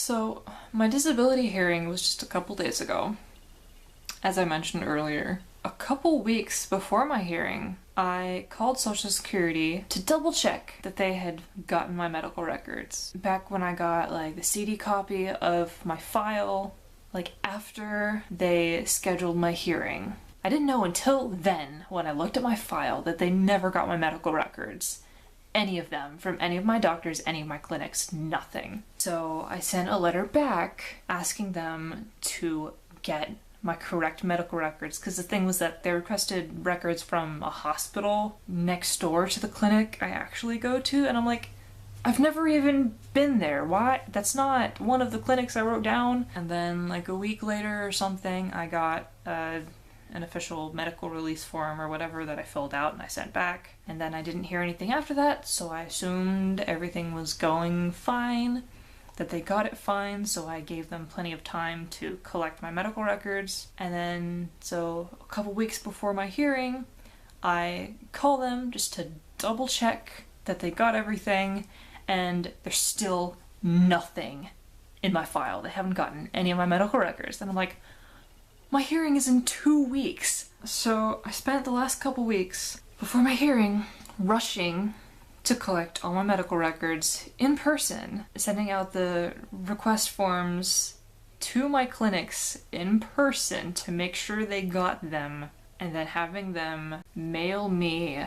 So, my disability hearing was just a couple days ago. As I mentioned earlier, a couple weeks before my hearing, I called Social Security to double check that they had gotten my medical records. Back when I got like the CD copy of my file, like after they scheduled my hearing. I didn't know until then, when I looked at my file, that they never got my medical records. Any of them, from any of my doctors, any of my clinics, nothing. So I sent a letter back asking them to get my correct medical records, because the thing was that they requested records from a hospital next door to the clinic I actually go to, and I'm like, I've never even been there. Why? That's not one of the clinics I wrote down. And then like a week later or something, I got an official medical release form or whatever that I filled out and I sent back. And then I didn't hear anything after that, so I assumed everything was going fine, that they got it fine, so I gave them plenty of time to collect my medical records. And then, so a couple weeks before my hearing, I call them just to double check that they got everything, and there's still nothing in my file. They haven't gotten any of my medical records. And I'm like, my hearing is in 2 weeks. So I spent the last couple weeks before my hearing rushing to collect all my medical records in person, sending out the request forms to my clinics in person to make sure they got them, and then having them mail me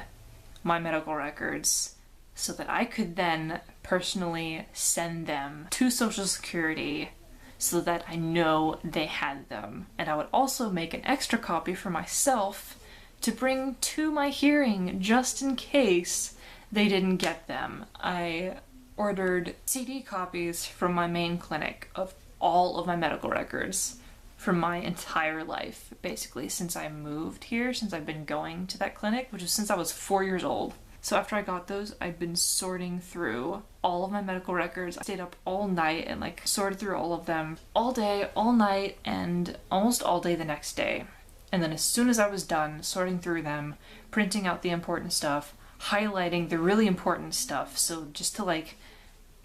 my medical records so that I could then personally send them to Social Security so that I know they had them. And I would also make an extra copy for myself to bring to my hearing just in case they didn't get them. I ordered CD copies from my main clinic of all of my medical records from my entire life, basically, since I moved here, since I've been going to that clinic, which is since I was 4 years old. So after I got those, I've been sorting through all of my medical records. I stayed up all night and like sorted through all of them all day, all night, and almost all day the next day. And then as soon as I was done sorting through them, printing out the important stuff, highlighting the really important stuff, so just to like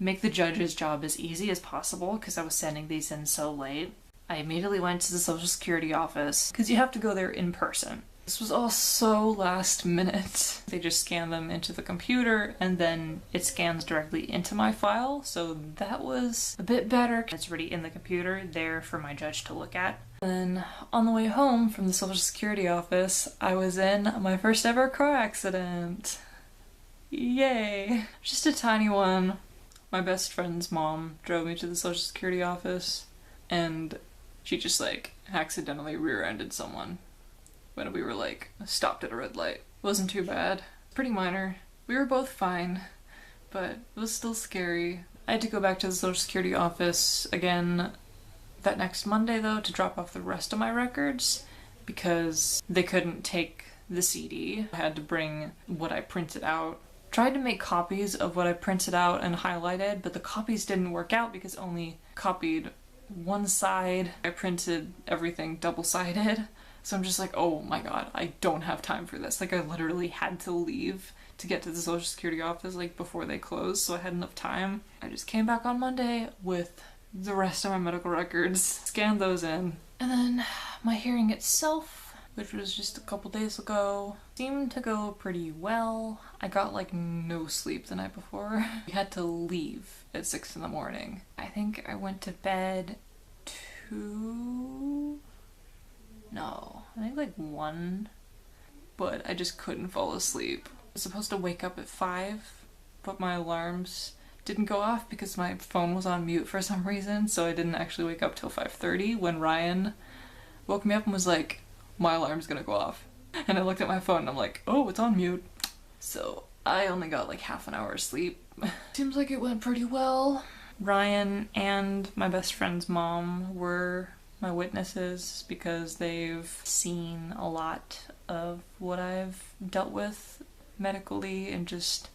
make the judge's job as easy as possible, because I was sending these in so late, I immediately went to the Social Security office, because you have to go there in person. This was all so last minute. They just scan them into the computer and then it scans directly into my file, so that was a bit better. It's already in the computer there for my judge to look at. And then on the way home from the Social Security office, I was in my first ever car accident. Yay! Just a tiny one. My best friend's mom drove me to the Social Security office and she just like accidentally rear-ended someone when we were like stopped at a red light. Wasn't too bad. Pretty minor. We were both fine, but it was still scary. I had to go back to the Social Security office again that next Monday though to drop off the rest of my records because they couldn't take the CD. I had to bring what I printed out. Tried to make copies of what I printed out and highlighted, but the copies didn't work out because only copied one side. I printed everything double-sided. So I'm just like, oh my god, I don't have time for this. Like I literally had to leave to get to the Social Security office like before they closed, so I had enough time. I just came back on Monday with the rest of my medical records, scanned those in, and then my hearing itself, which was just a couple days ago, seemed to go pretty well. I got like no sleep the night before. We had to leave at 6 in the morning. I think I went to bed I think like 1, but I just couldn't fall asleep. I was supposed to wake up at 5, but my alarms didn't go off because my phone was on mute for some reason, so I didn't actually wake up till 5:30 when Ryan woke me up and was like, my alarm's gonna go off. And I looked at my phone and I'm like, oh, it's on mute. So I only got like half an hour of sleep. Seems like it went pretty well. Ryan and my best friend's mom were my witnesses because they've seen a lot of what I've dealt with medically and just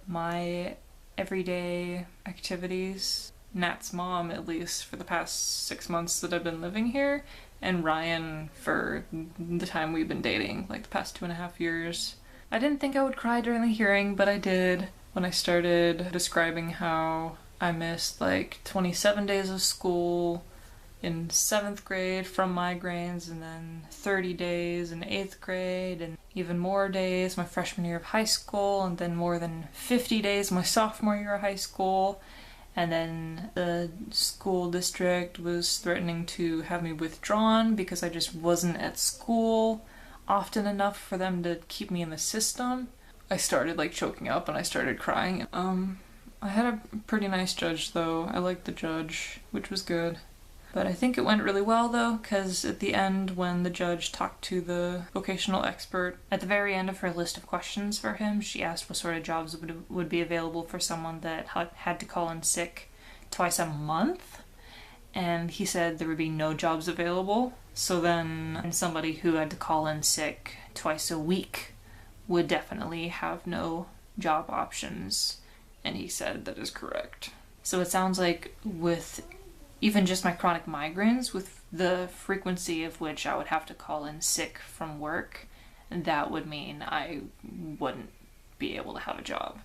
my everyday activities. Nat's mom, at least for the past 6 months that I've been living here, and Ryan for the time we've been dating, like the past 2.5 years. I didn't think I would cry during the hearing, but I did when I started describing how I missed like 27 days of school in 7th grade from migraines, and then 30 days in 8th grade, and even more days my freshman year of high school, and then more than 50 days my sophomore year of high school. And then the school district was threatening to have me withdrawn because I just wasn't at school often enough for them to keep me in the system. I started like choking up and I started crying. I had a pretty nice judge though. I liked the judge, which was good. But I think it went really well though, because at the end when the judge talked to the vocational expert, at the very end of her list of questions for him, she asked what sort of jobs would be available for someone that had to call in sick twice a month. And he said there would be no jobs available. So then somebody who had to call in sick twice a week would definitely have no job options. And he said that is correct. So it sounds like with even just my chronic migraines, with the frequency of which I would have to call in sick from work, that would mean I wouldn't be able to have a job.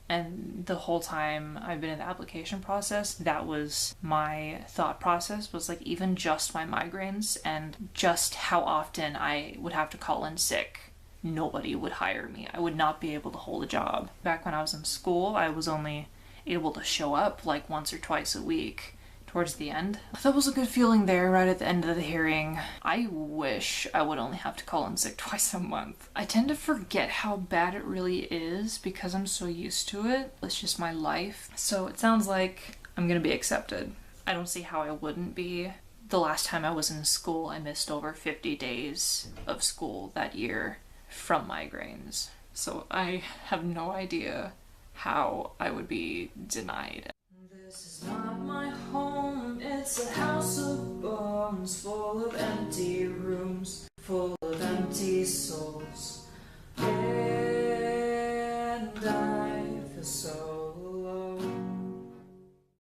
And the whole time I've been in the application process, that was my thought process, was like even just my migraines and just how often I would have to call in sick, nobody would hire me. I would not be able to hold a job. Back when I was in school, I was only able to show up like once or twice a week towards the end. That was a good feeling there right at the end of the hearing. I wish I would only have to call in sick twice a month. I tend to forget how bad it really is because I'm so used to it. It's just my life. So it sounds like I'm gonna be accepted. I don't see how I wouldn't be. The last time I was in school, I missed over 50 days of school that year from migraines. So I have no idea how I would be denied. This is not my home, it's a house of bones, full of empty rooms, full of empty souls. And I feel so